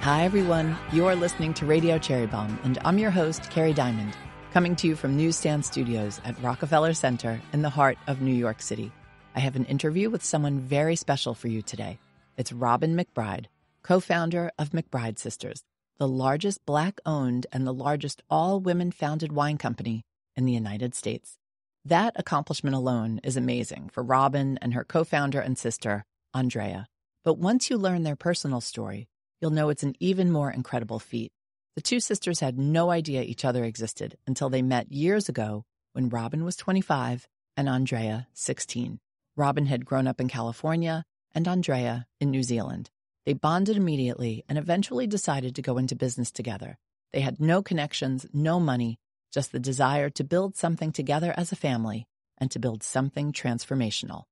Hi, everyone. You're listening to Radio Cherry Bombe, and I'm your host, Kerry Diamond, coming to you from Newsstand Studios at Rockefeller Center in the heart of New York City. I have an interview with someone very special for you today. It's Robin McBride, co-founder of McBride Sisters, the largest Black-owned and the largest all-women-founded wine company in the United States. That accomplishment alone is amazing for Robin and her co-founder and sister, Andrea. But once you learn their personal story, you'll know it's an even more incredible feat. The two sisters had no idea each other existed until they met years ago when Robin was 25 and Andrea 16. Robin had grown up in California and Andrea in New Zealand. They bonded immediately and eventually decided to go into business together. They had no connections, no money, just the desire to build something together as a family and to build something transformational.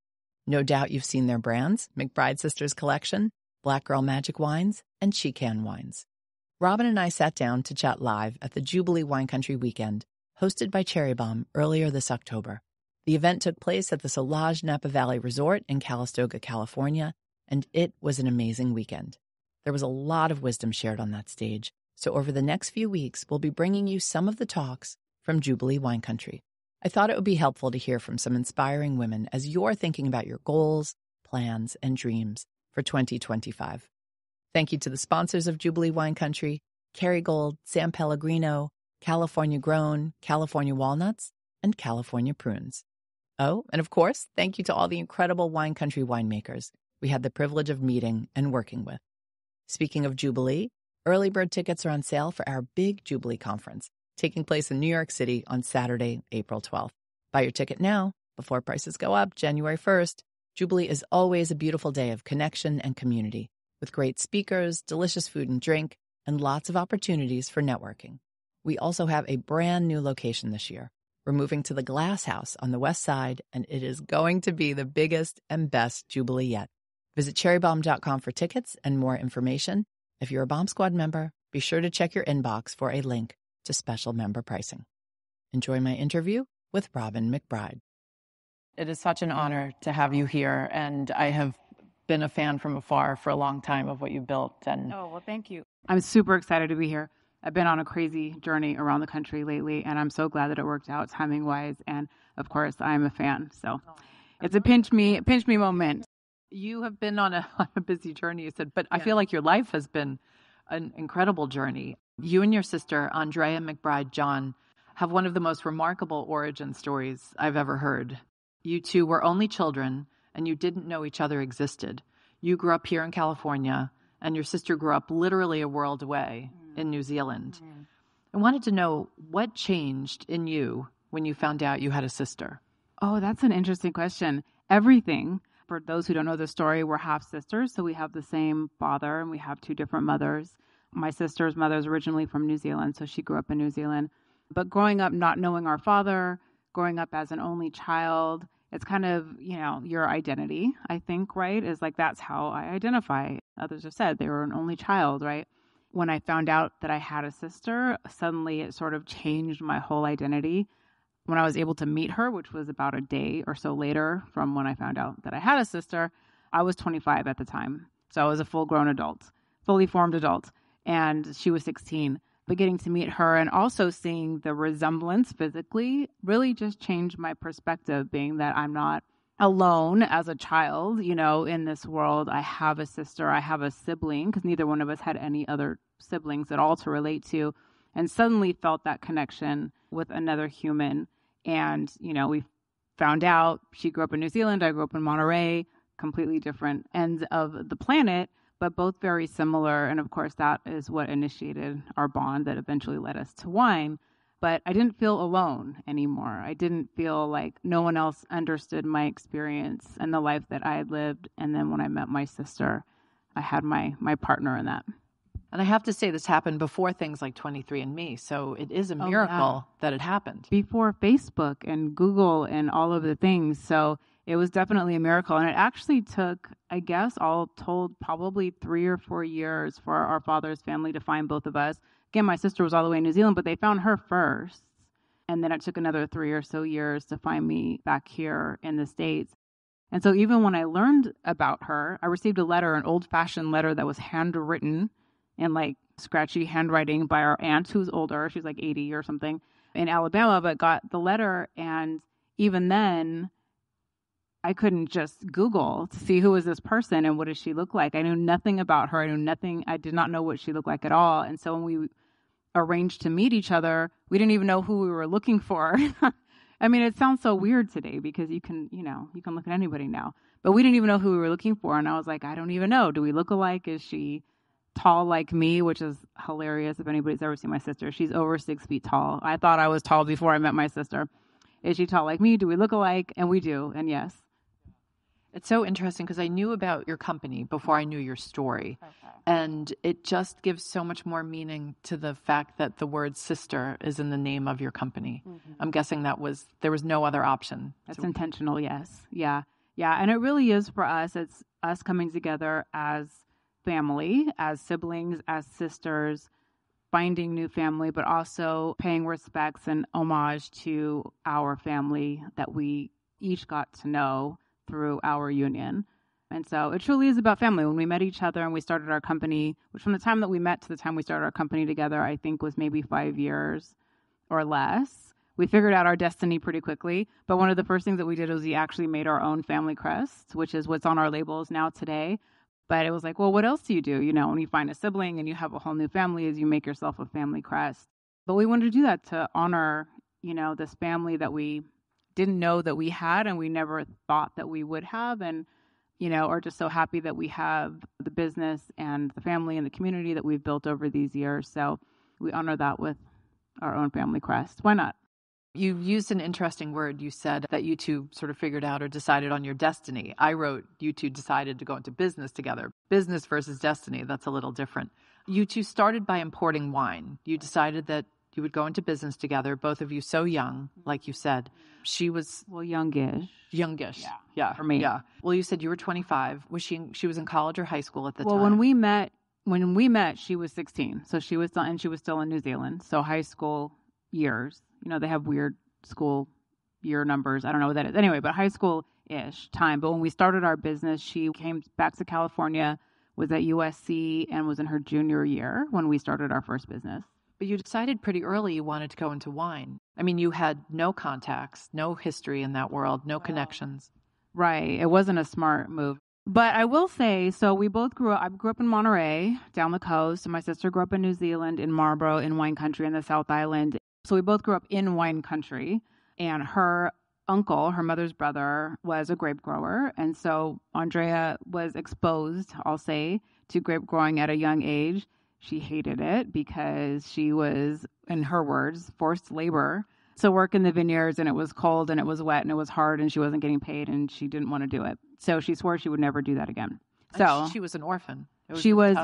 No doubt you've seen their brands, McBride Sisters Collection, Black Girl Magic Wines, and Chican Wines. Robin and I sat down to chat live at the Jubilee Wine Country weekend, hosted by Cherry Bombe earlier this October. The event took place at the Solage Napa Valley Resort in Calistoga, California, and it was an amazing weekend. There was a lot of wisdom shared on that stage, so over the next few weeks, we'll be bringing you some of the talks from Jubilee Wine Country. I thought it would be helpful to hear from some inspiring women as you're thinking about your goals, plans, and dreams for 2025. Thank you to the sponsors of Jubilee Wine Country, Kerrygold, San Pellegrino, California Grown, California Walnuts, and California Prunes. Oh, and of course, thank you to all the incredible wine country winemakers we had the privilege of meeting and working with. Speaking of Jubilee, early bird tickets are on sale for our big Jubilee conference, taking place in New York City on Saturday, April 12th. Buy your ticket now, before prices go up January 1st. Jubilee is always a beautiful day of connection and community, with great speakers, delicious food and drink, and lots of opportunities for networking. We also have a brand new location this year. We're moving to the Glass House on the west side, and it is going to be the biggest and best Jubilee yet. Visit cherrybombe.com for tickets and more information. If you're a Bomb Squad member, be sure to check your inbox for a link to special member pricing. Enjoy my interview with Robin McBride. It is such an honor to have you here, and I have been a fan from afar for a long time of what you've built. And Oh, well, thank you. I'm super excited to be here. I've been on a crazy journey around the country lately, and I'm so glad that it worked out timing-wise. And, of course, I'm a fan. So it's a pinch me moment. You have been on a busy journey, you said, but I feel like your life has been an incredible journey. You and your sister, Andrea McBride John, have one of the most remarkable origin stories I've ever heard. You two were only children, and you didn't know each other existed. You grew up here in California, and your sister grew up literally a world away in New Zealand. I wanted to know what changed in you when you found out you had a sister. Oh, that's an interesting question. Everything. For those who don't know the story, we're half sisters, so we have the same father, and we have two different mothers. My sister's mother is originally from New Zealand, so she grew up in New Zealand. But growing up not knowing our father, growing up as an only child, it's kind of, your identity, I think, right? Is like, that's how I identify. Others have said they were an only child, right? When I found out that I had a sister, suddenly it sort of changed my whole identity. When I was able to meet her, which was about a day or so later from when I found out that I had a sister, I was 25 at the time. So I was a full-grown adult, fully formed adult, and she was 16. But getting to meet her and also seeing the resemblance physically really just changed my perspective, being that I'm not alone as a child, in this world. I have a sister, I have a sibling, because neither one of us had any other siblings at all to relate to, and suddenly felt that connection with another human. And, we found out she grew up in New Zealand, I grew up in Monterey, completely different ends of the planet, but both very similar. And of course, that is what initiated our bond that eventually led us to wine. But I didn't feel alone anymore. I didn't feel like no one else understood my experience and the life that I had lived. And then when I met my sister, I had my partner in that. And I have to say, this happened before things like 23andMe, so it is a miracle that it happened. Before Facebook and Google and all of the things. So it was definitely a miracle. And it actually took, I guess, all told, probably 3 or 4 years for our father's family to find both of us. Again, my sister was all the way in New Zealand, but they found her first. And then it took another 3 or so years to find me back here in the States. And so even when I learned about her, I received a letter, an old-fashioned letter that was handwritten in like scratchy handwriting by our aunt who's older. She's like 80 or something in Alabama, but got the letter. And even then, I couldn't just Google to see who is this person and what does she look like. I knew nothing about her. I knew nothing. I did not know what she looked like at all. And so when we arranged to meet each other, we didn't even know who we were looking for. I mean, it sounds so weird today because you can look at anybody now, but we didn't even know who we were looking for. And I was like, I don't even know. Do we look alike? Is she tall like me? Which is hilarious. If anybody's ever seen my sister, she's over 6 feet tall. I thought I was tall before I met my sister. Is she tall like me? Do we look alike? And we do. And yes. It's so interesting because I knew about your company before I knew your story. Okay. And it just gives so much more meaning to the fact that the word sister is in the name of your company. Mm-hmm. I'm guessing there was no other option. That's intentional, yes. Yeah. Yeah. And it really is for us. It's us coming together as family, as siblings, as sisters, finding new family, but also paying respects and homage to our family that we each got to know through our union. And so it truly is about family. When we met each other and we started our company, which from the time that we met to the time we started our company together, I think was maybe 5 years or less. We figured out our destiny pretty quickly. But one of the first things that we did was we actually made our own family crest, which is what's on our labels now today. But it was like, well, what else do? When you find a sibling and you have a whole new family, is you make yourself a family crest. But we wanted to do that to honor, this family that we didn't know that we had and we never thought that we would have, and are just so happy that we have the business and the family and the community that we've built over these years. So we honor that with our own family crest. Why not? You used an interesting word. You said that you two sort of figured out or decided on your destiny. I wrote you two decided to go into business together. Business versus destiny, that's a little different. You two started by importing wine. You decided that you would go into business together, both of you so young, like you said. She was... Well, youngish. Youngish. Yeah. For me. Yeah. Well, you said you were 25. She was in college or high school at the time? Well, when we met, she was 16. So she was still in New Zealand. So high school years, they have weird school year numbers. I don't know what that is. Anyway, but high school-ish time. But when we started our business, she came back to California, was at USC, and was in her junior year when we started our first business. But you decided pretty early you wanted to go into wine. I mean, you had no contacts, no history in that world, no connections. Right. It wasn't a smart move. But I will say, so we both I grew up in Monterey, down the coast, and my sister grew up in New Zealand, in Marlborough, in wine country, in the South Island. So we both grew up in wine country. And her uncle, her mother's brother, was a grape grower. And so Andrea was exposed, I'll say, to grape growing at a young age. She hated it because she was, in her words, forced labor to work in the vineyards, and it was cold and it was wet and it was hard and she wasn't getting paid and she didn't want to do it. So she swore she would never do that again. So she was an orphan. She was.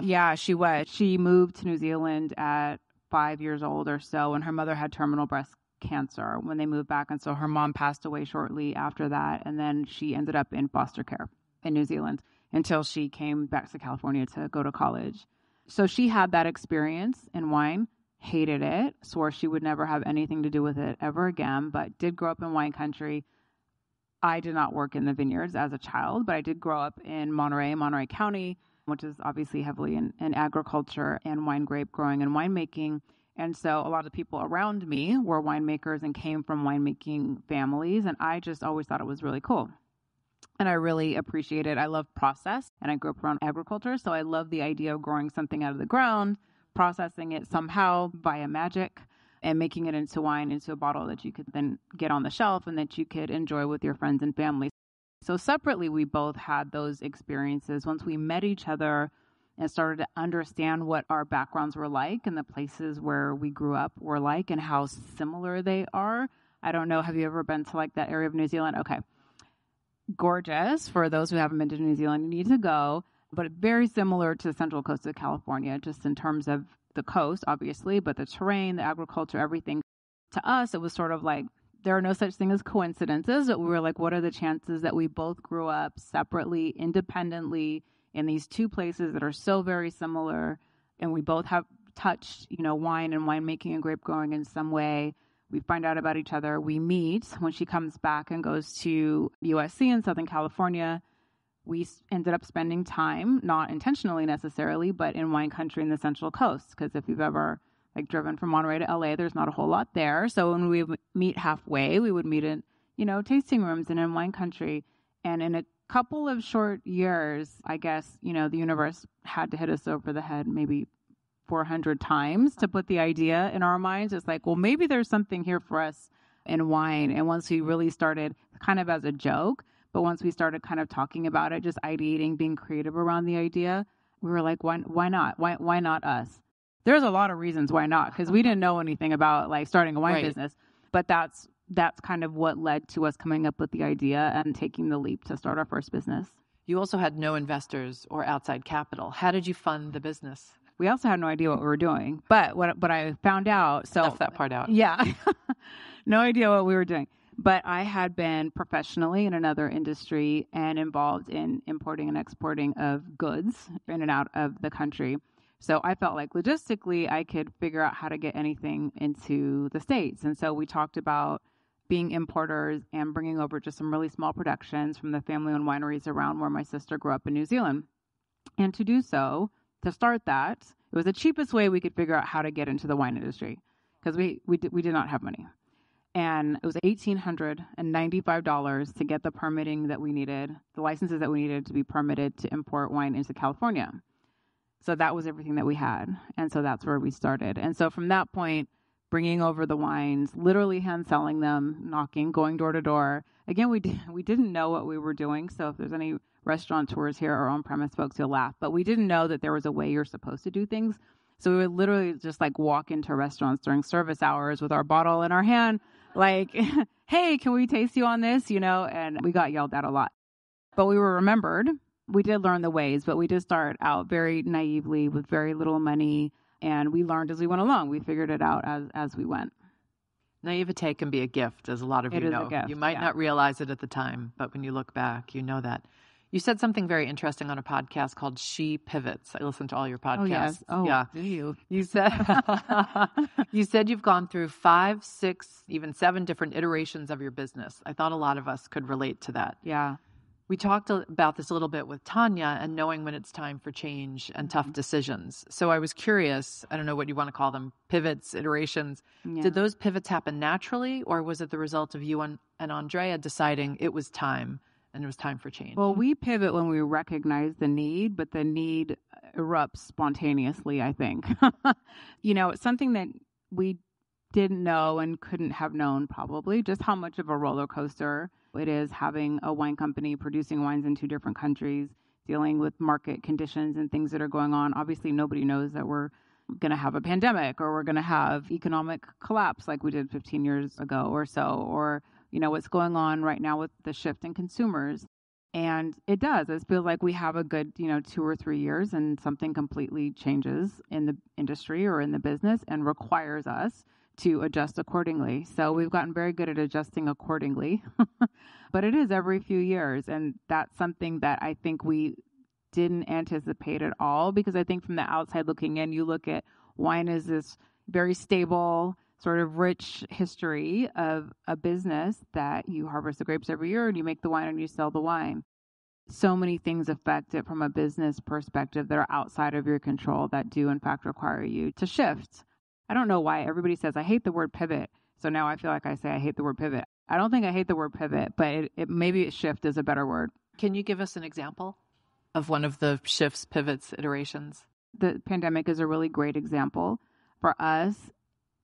She moved to New Zealand at 5 years old or so, and her mother had terminal breast cancer when they moved back. And so her mom passed away shortly after that. And then she ended up in foster care in New Zealand until she came back to California to go to college. So she had that experience in wine, hated it, swore she would never have anything to do with it ever again, but did grow up in wine country. I did not work in the vineyards as a child, but I did grow up in Monterey County, which is obviously heavily in agriculture and wine grape growing and winemaking. And so a lot of people around me were winemakers and came from winemaking families, and I just always thought it was really cool. And I really appreciate it. I love process, and I grew up around agriculture, so I love the idea of growing something out of the ground, processing it somehow via magic, and making it into wine, into a bottle that you could then get on the shelf and that you could enjoy with your friends and family. So separately, we both had those experiences. Once we met each other and started to understand what our backgrounds were like and the places where we grew up were like and how similar they are. I don't know. Have you ever been to like that area of New Zealand? Okay. Gorgeous. For those who haven't been to New Zealand, you need to go, but very similar to the central coast of California, just in terms of the coast, obviously, but the terrain, the agriculture, everything. To us, it was sort of like, there are no such thing as coincidences, but we were like, what are the chances that we both grew up separately, independently, in these two places that are so very similar, and we both have touched, wine and winemaking and grape growing in some way. We find out about each other. We meet when she comes back and goes to USC in Southern California. ended up spending time, not intentionally necessarily, but in wine country in the Central Coast. Because if you've ever driven from Monterey to LA, there's not a whole lot there. So when we would meet halfway, we would meet in, tasting rooms and in wine country. And in a couple of short years, I guess, the universe had to hit us over the head maybe 400 times to put the idea in our minds. It's like, well, maybe there's something here for us in wine. And once we really started kind of as a joke, but once we started kind of talking about it, just ideating, being creative around the idea, we were like, why not? Why not us? There's a lot of reasons why not, because we didn't know anything about starting a wine business, but that's kind of what led to us coming up with the idea and taking the leap to start our first business. You also had no investors or outside capital. How did you fund the business? We also had no idea what we were doing, but what I found out, left that part out. Yeah, no idea what we were doing. But I had been professionally in another industry and involved in importing and exporting of goods in and out of the country. So I felt like logistically I could figure out how to get anything into the States. And so we talked about being importers and bringing over just some really small productions from the family-owned wineries around where my sister grew up in New Zealand. And to do so, to start that, it was the cheapest way we could figure out how to get into the wine industry because we did not have money. And it was $1,895 to get the permitting that we needed, the licenses that we needed to be permitted to import wine into California. So that was everything that we had. And so that's where we started. And so from that point, bringing over the wines, literally hand selling them, knocking, going door to door. Again, we didn't know what we were doing. So if there's any restaurateurs here or on-premise folks, you'll laugh. But we didn't know that there was a way you're supposed to do things. So we would literally just walk into restaurants during service hours with our bottle in our hand, hey, can we taste you on this? And we got yelled at a lot. But we were remembered. We did learn the ways, but we did start out very naively with very little money. And we learned as we went along. We figured it out as we went. Naivete can be a gift, as a lot of you know. It is a gift, you might not realize it at the time, but when you look back, you know that. You said something very interesting on a podcast called She Pivots. I listen to all your podcasts. Oh, yes. Oh, yeah. Do you? You said you've gone through 5, 6, even 7 different iterations of your business. I thought a lot of us could relate to that. Yeah. We talked about this a little bit with Tanya and knowing when it's time for change and tough decisions. So I was curious, I don't know what you want to call them, pivots, iterations. Yeah. Did those pivots happen naturally, or was it the result of you and Andrea deciding it was time and it was time for change? Well, we pivot when we recognize the need, but the need erupts spontaneously, I think. It's something that we didn't know and couldn't have known probably just how much of a roller coaster it is having a wine company producing wines in 2 different countries, dealing with market conditions and things that are going on. Obviously, nobody knows that we're going to have a pandemic or we're going to have economic collapse like we did 15 years ago or so, or, what's going on right now with the shift in consumers. And it does. It feels like we have a good, 2 or 3 years and something completely changes in the industry or in the business and requires us to adjust accordingly. So we've gotten very good at adjusting accordingly, but it is every few years. And that's something that I think we didn't anticipate at all, because I think from the outside looking in, you look at wine as this very stable, sort of rich history of a business that you harvest the grapes every year and you make the wine and you sell the wine. So many things affect it from a business perspective that are outside of your control that do in fact require you to shift. I don't know why everybody says, I hate the word pivot. So now I feel like I say I hate the word pivot. I don't think I hate the word pivot, but maybe shift is a better word. Can you give us an example of one of the shifts, pivots, iterations? The pandemic is a really great example. For us,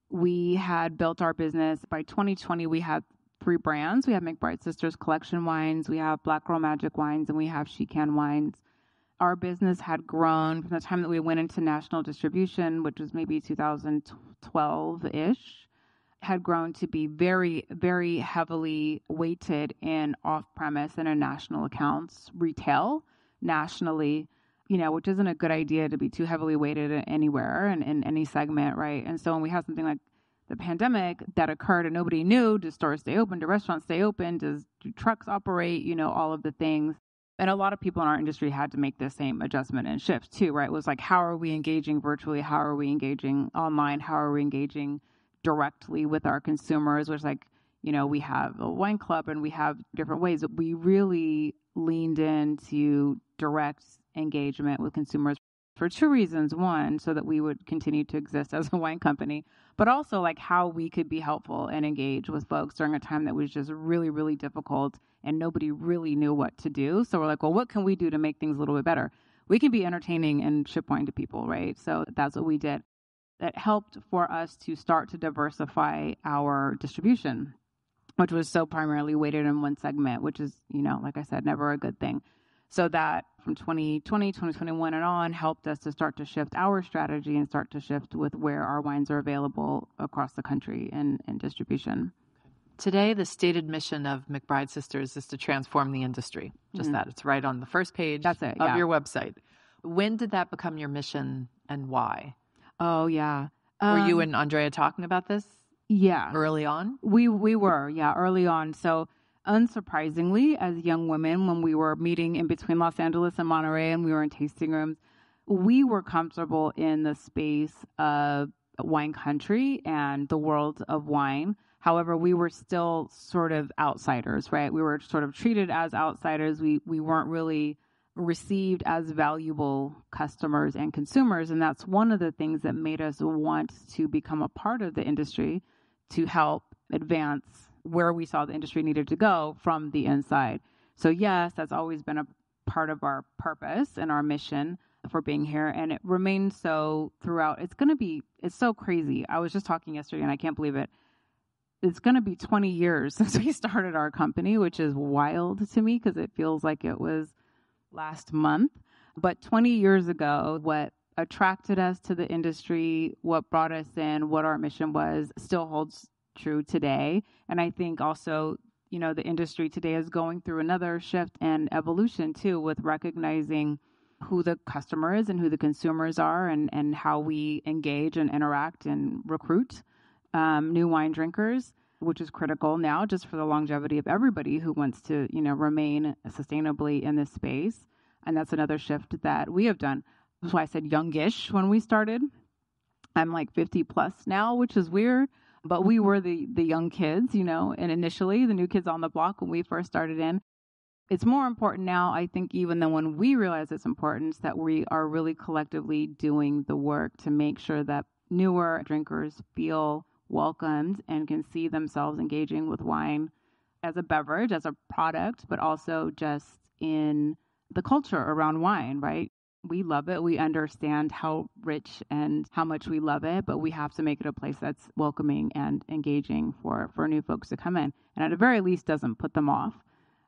we had built our business. By 2020, we had 3 brands. We have McBride Sisters Collection Wines, we have Black Girl Magic Wines, and we have She Can Wines. Our business had grown from the time that we went into national distribution, which was maybe 2012-ish, had grown to be very, very heavily weighted in off-premise and in national accounts, retail, nationally, which isn't a good idea to be too heavily weighted anywhere and in any segment, right? And so when we have something like the pandemic that occurred and nobody knew, do stores stay open? Do restaurants stay open? Do trucks operate? All of the things. And a lot of people in our industry had to make the same adjustment and shift too, right? It was like, how are we engaging virtually? How are we engaging online? How are we engaging directly with our consumers? Which we have a wine club and we have different ways. We really leaned into direct engagement with consumers for two reasons. One, so that we would continue to exist as a wine company, but also like how we could be helpful and engage with folks during a time that was just really, really difficult and nobody really knew what to do. So we're like, well, what can we do to make things a little bit better? We can be entertaining and ship wine to people, right? So that's what we did. That helped for us to start to diversify our distribution, which was so primarily weighted in one segment, which is, like I said, never a good thing. So that from 2020, 2021 and on helped us to start to shift our strategy and start to shift with where our wines are available across the country and distribution. Today, the stated mission of McBride Sisters is to transform the industry. Just that. It's right on the first page of your website. When did that become your mission and why? Oh, yeah. Were you and Andrea talking about this? Yeah. Early on? We were, early on. So unsurprisingly, as young women, when we were meeting in between Los Angeles and Monterey and we were in tasting rooms, we were comfortable in the space of wine country and the world of wine. However, we were still sort of outsiders, right? We were sort of treated as outsiders. We weren't really received as valuable customers and consumers. And that's one of the things that made us want to become a part of the industry to help advance where we saw the industry needed to go from the inside. So yes, that's always been a part of our purpose and our mission for being here. And it remains so throughout. It's so crazy. I was just talking yesterday and I can't believe it. It's going to be 20 years since we started our company, which is wild to me because it feels like it was last month. But 20 years ago, what attracted us to the industry, what brought us in, what our mission was, still holds true today. And I think also, the industry today is going through another shift and evolution too, with recognizing who the customer is and who the consumers are and how we engage and interact and recruit new wine drinkers, which is critical now just for the longevity of everybody who wants to, remain sustainably in this space. And that's another shift that we have done. That's why I said youngish when we started. I'm like 50 plus now, which is weird, but we were the young kids, and initially the new kids on the block when we first started in. It's more important now, I think, even than when we realized its importance, that we are really collectively doing the work to make sure that newer drinkers feel welcomed and can see themselves engaging with wine as a beverage, as a product, but also just in the culture around wine, right? We love it. We understand how rich and how much we love it, but we have to make it a place that's welcoming and engaging for new folks to come in. And at the very least, doesn't put them off.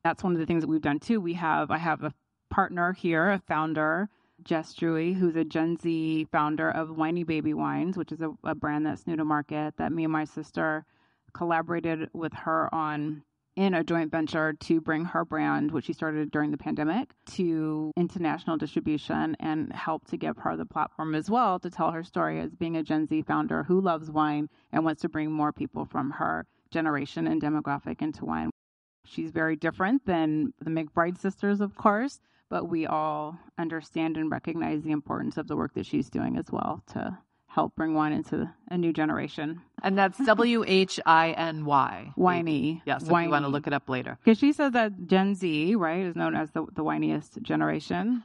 That's one of the things that we've done too. I have a partner here, a founder, Jess Drewy, who's a Gen Z founder of Whiny Baby Wines, which is a brand that's new to market that me and my sister collaborated with her on in a joint venture to bring her brand, which she started during the pandemic, to international distribution and help to give her the platform as well to tell her story as being a Gen Z founder who loves wine and wants to bring more people from her generation and demographic into wine. She's very different than the McBride sisters, of course, but we all understand and recognize the importance of the work that she's doing as well to help bring wine into a new generation. And that's WHINY. Whiny. Yes, if Whiny. you want to look it up later. Because she says that Gen Z, right, is known as the whiniest generation.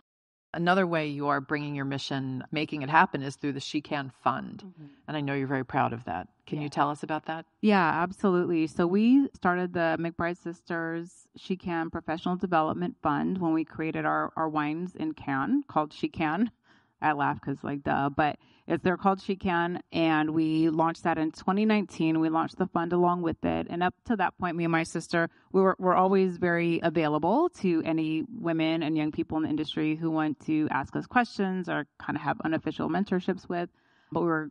Another way you are bringing your mission, making it happen, is through the She Can Fund. Mm-hmm. And I know you're very proud of that. Can you tell us about that? Yeah, absolutely. So we started the McBride Sisters She Can Professional Development Fund when we created our wines in can called She Can. I laugh because but they're called She Can. And we launched that in 2019. We launched the fund along with it. And up to that point, me and my sister, we're always very available to any women and young people in the industry who want to ask us questions or kind of have unofficial mentorships with. But we're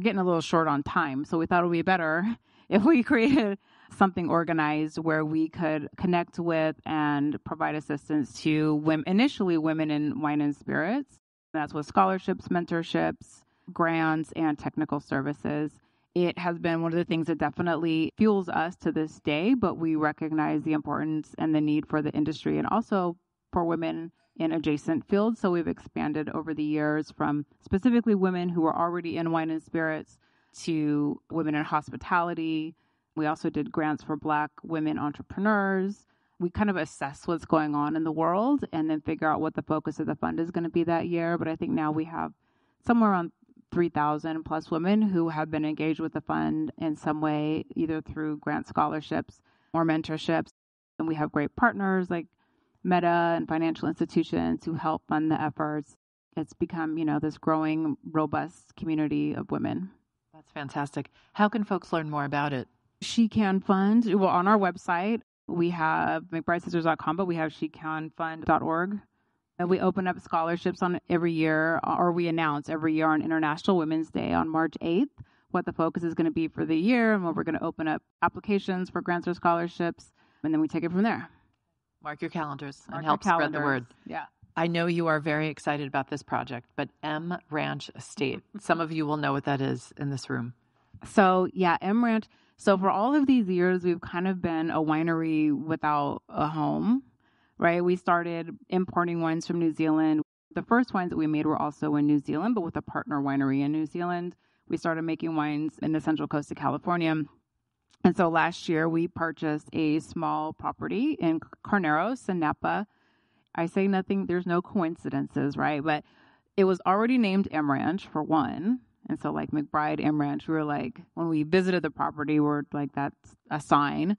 getting a little short on time. So we thought it would be better if we created something organized where we could connect with and provide assistance to women, initially women in wine and spirits. That's with scholarships, mentorships, grants, and technical services. It has been one of the things that definitely fuels us to this day, but we recognize the importance and the need for the industry and also for women in adjacent fields. So we've expanded over the years from specifically women who are already in wine and spirits to women in hospitality. We also did grants for Black women entrepreneurs. we kind of assess what's going on in the world and then figure out what the focus of the fund is going to be that year. But I think now we have somewhere around 3,000 plus women who have been engaged with the fund in some way, either through grant scholarships or mentorships. And we have great partners like Meta and financial institutions who help fund the efforts. It's become, this growing, robust community of women. That's fantastic. How can folks learn more about it? She Can Fund. Well, on our website, we have McBrideSisters.com, but we have shecanfund.org. And we open up scholarships on every year, or we announce every year on International Women's Day on March 8th what the focus is going to be for the year and when we're going to open up applications for grants or scholarships. And then we take it from there. Mark your calendars and help spread the word. Yeah. I know you are very excited about this project, but M Ranch Estate, some of you will know what that is in this room. So yeah, M Ranch. So for all of these years, we've kind of been a winery without a home, right? We started importing wines from New Zealand. The first wines that we made were also in New Zealand, but with a partner winery in New Zealand. We started making wines in the Central Coast of California. And so last year we purchased a small property in Carneros in Napa. I say nothing, there's no coincidences, right? But it was already named M Ranch for one. And so like McBride M Ranch, we were like, when we visited the property, we're like, that's a sign.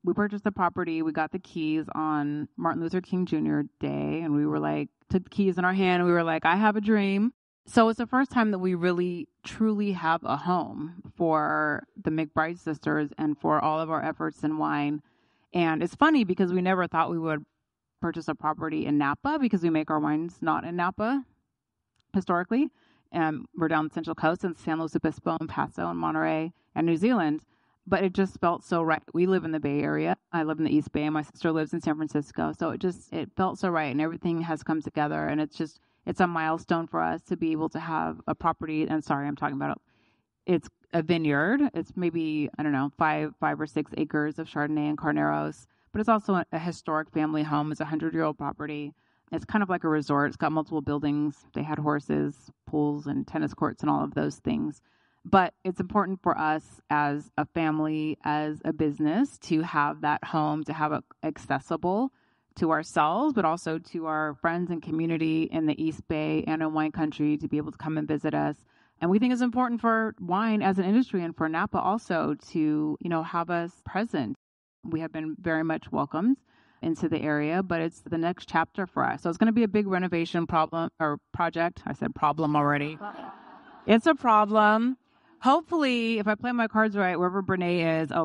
We purchased the property. We got the keys on Martin Luther King Jr. Day. And we were like, took the keys in our hand. And we were like, I have a dream. So it's the first time that we really, truly have a home for the McBride Sisters and for all of our efforts in wine. And it's funny because we never thought we would purchase a property in Napa because we make our wines not in Napa historically. We're down the Central Coast in San Luis Obispo and Paso and Monterey and New Zealand. But it just felt so right. We live in the Bay Area. I live in the East Bay and my sister lives in San Francisco. So it felt so right and everything has come together. And it's a milestone for us to be able to have a property. And sorry, I'm talking about it's a vineyard. It's maybe, 5 or 6 acres of Chardonnay and Carneros. But it's also a historic family home. It's a 100-year-old property. It's kind of like a resort. It's got multiple buildings. They had horses, pools, and tennis courts and all of those things. But it's important for us as a family, as a business, to have that home, to have it accessible to ourselves, but also to our friends and community in the East Bay and in wine country to be able to come and visit us. And we think it's important for wine as an industry and for Napa also to, have us present. We have been very much welcomed into the area, but it's the next chapter for us. So it's going to be a big renovation project. I said problem already. It's a problem. Hopefully, if I play my cards right, wherever Brene is, if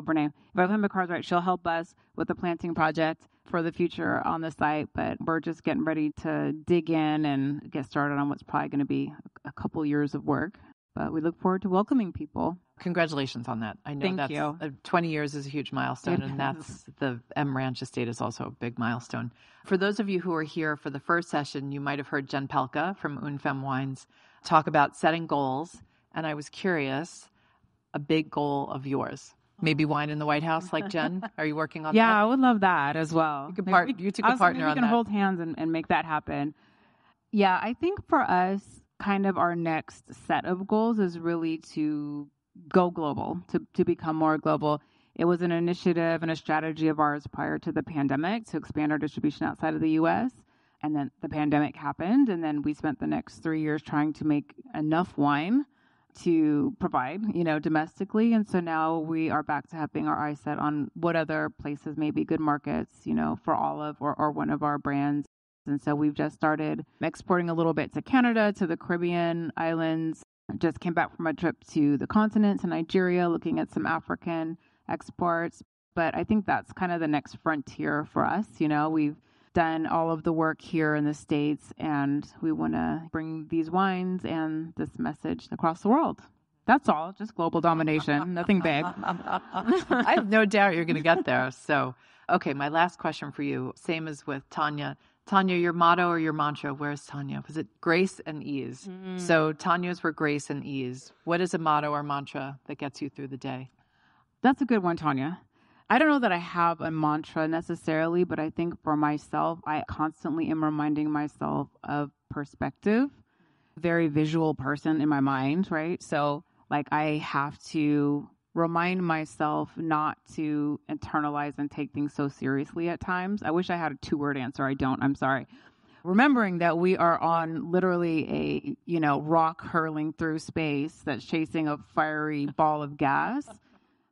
I play my cards right, she'll help us with the planting project for the future on the site. But we're just getting ready to dig in and get started on what's probably going to be a couple years of work. But we look forward to welcoming people. Congratulations on that. I know Thank you. 20 years is a huge milestone, and that's the M Ranch Estate is also a big milestone. For those of you who are here for the first session, you might have heard Jen Pelka from Unfem Wines talk about setting goals. And I was curious, a big goal of yours. Maybe wine in the White House like Jen? Are you working on that? Yeah, I would love that as well. You two could partner on that. We can hold hands and make that happen. Yeah, I think for us, kind of our next set of goals is really to go global, to become more global. It was an initiative and a strategy of ours prior to the pandemic to expand our distribution outside of the U.S., and then the pandemic happened, and then we spent the next 3 years trying to make enough wine to provide, domestically. And so now we are back to having our eyes set on what other places may be good markets, for Olive or one of our brands. And so we've just started exporting a little bit to Canada, to the Caribbean islands. Just came back from a trip to the continent, to Nigeria, looking at some African exports. But I think that's kind of the next frontier for us. We've done all of the work here in the States, and we want to bring these wines and this message across the world. That's all, just global domination, nothing big. I have no doubt you're going to get there. So, okay, my last question for you, same as with Tanya. Tanya, your motto or your mantra, where's Tanya? Was it grace and ease? Mm-hmm. So Tanya's were grace and ease. What is a motto or mantra that gets you through the day? That's a good one, Tanya. I don't know that I have a mantra necessarily, but I think for myself, I constantly am reminding myself of perspective. Very visual person in my mind, right? So I have to remind myself not to internalize and take things so seriously at times. I wish I had a 2-word answer. I don't. I'm sorry. Remembering that we are on literally a, rock hurling through space that's chasing a fiery ball of gas,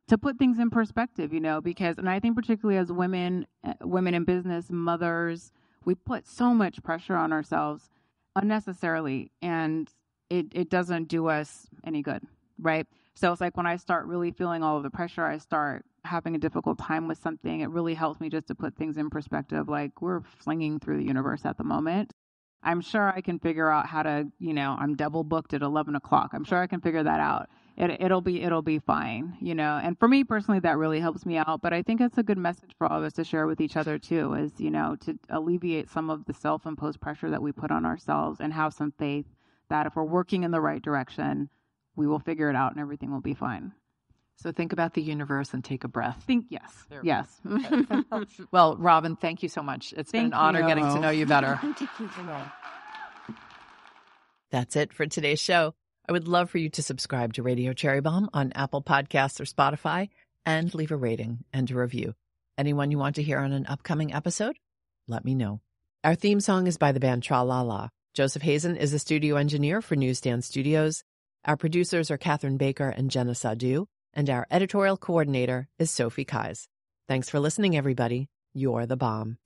to put things in perspective, because, and I think particularly as women in business, mothers, we put so much pressure on ourselves unnecessarily, and it doesn't do us any good, right? So it's like when I start really feeling all of the pressure, I start having a difficult time with something, it really helps me just to put things in perspective. Like, we're flinging through the universe at the moment. I'm sure I can figure out how to, I'm double booked at 11 o'clock. I'm sure I can figure that out. It'll be fine, and for me personally, that really helps me out. But I think it's a good message for all of us to share with each other too, is, to alleviate some of the self-imposed pressure that we put on ourselves, and have some faith that if we're working in the right direction, we will figure it out and everything will be fine. So think about the universe and take a breath. Yes. Well, Robin, thank you so much. It's been an honor getting to know you better. That's it for today's show. I would love for you to subscribe to Radio Cherry Bombe on Apple Podcasts or Spotify, and leave a rating and a review. Anyone you want to hear on an upcoming episode? Let me know. Our theme song is by the band Tra La La. Joseph Hazen is the studio engineer for Newsstand Studios. Our producers are Catherine Baker and Jenna Sadu, and our editorial coordinator is Sophie Kais. Thanks for listening, everybody. You're the bomb.